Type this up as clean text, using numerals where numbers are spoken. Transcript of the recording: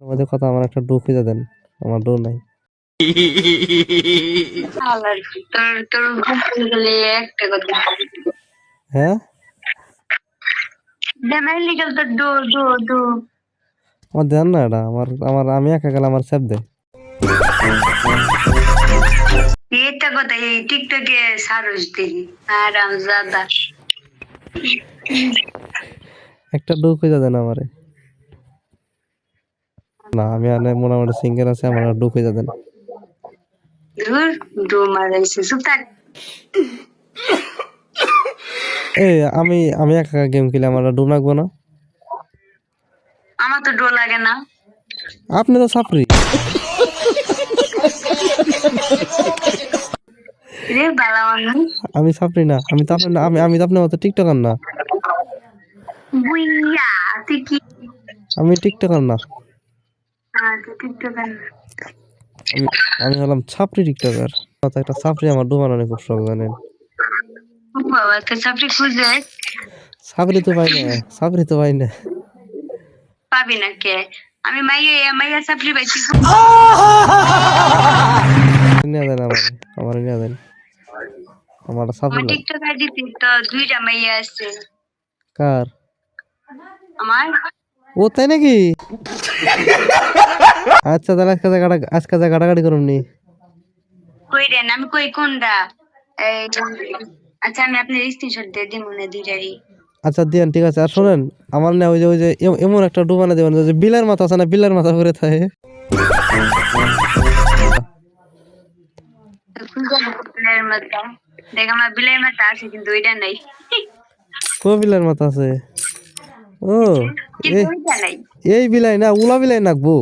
আমাদের কথা আমার একটা ডো খুঁজে দেন, আমার ডো নাই। হ্যাঁ আমার দেন না, এটা আমার আমার আমি একা গেলে আমার স্যাপ দেয়। এটা কথা এই টিকটকে সারস দেখি আরামজাদা একটা ডো খুঁজে দেন আমারে। না আমি মোটামুটি সিঙ্গেল আছে, আমার ডো খুঁজে দেন। ধুর ডো মারাইছে চুপ থাক। এই আমি একা গেম খেলে আমার ডো লাগবো না? আমার তো ডো লাগে না। আপনি তো সাপরি। রে বালা মানুষ আমি সাপরি না, আমি তো আপনার আমি তো আপনার মতো টিকটকার না। বুইয়া তুই কি আমি টিকটকার না, তুই টিকটকার না। আমি হলাম ছাপরি টিকটকার। একটা ছাপরি আমার ডো বানানো খুব শখ, জানেন? বাবা তো চাকরি খুঁজে ছাপরি তো পাই না, ছাপরি তো পাই না। পাবি না কে? আমি মাইয়া চাকরি পাইছি। নিয়ে দেন আমার নিয়ে দেন, আমার ছাপরি আমার লাগে। টিকটক আইডি তো 2টা মাইয়া আছে কার? আমার। ও তাই নাকি? আচ্ছা তাহলে আজকে গাড়াগাড়ি করুন নি। কই রেন আমি কই কোনটা? এই আচ্ছা আমি আপনার স্ক্রিনশট দিয়ে দিই মনে 2টারই। আচ্ছা দিয়েন, ঠিক আছে। আর শোনেন, আমার না ওই যে এমন একটা ডু বানা দেবেন যে বিলের মাথা আছে না, বিলের মাথা ঘুরে থাকে। বিলের মাথা দেখ, আমার বিলের মাথা আছে কিন্তু ওইটা নাই। কো বিলের মাথা আছে? ও কিন্তু ওইটা নাই। এই বিলাই না, উলা বিলাই নাকবো।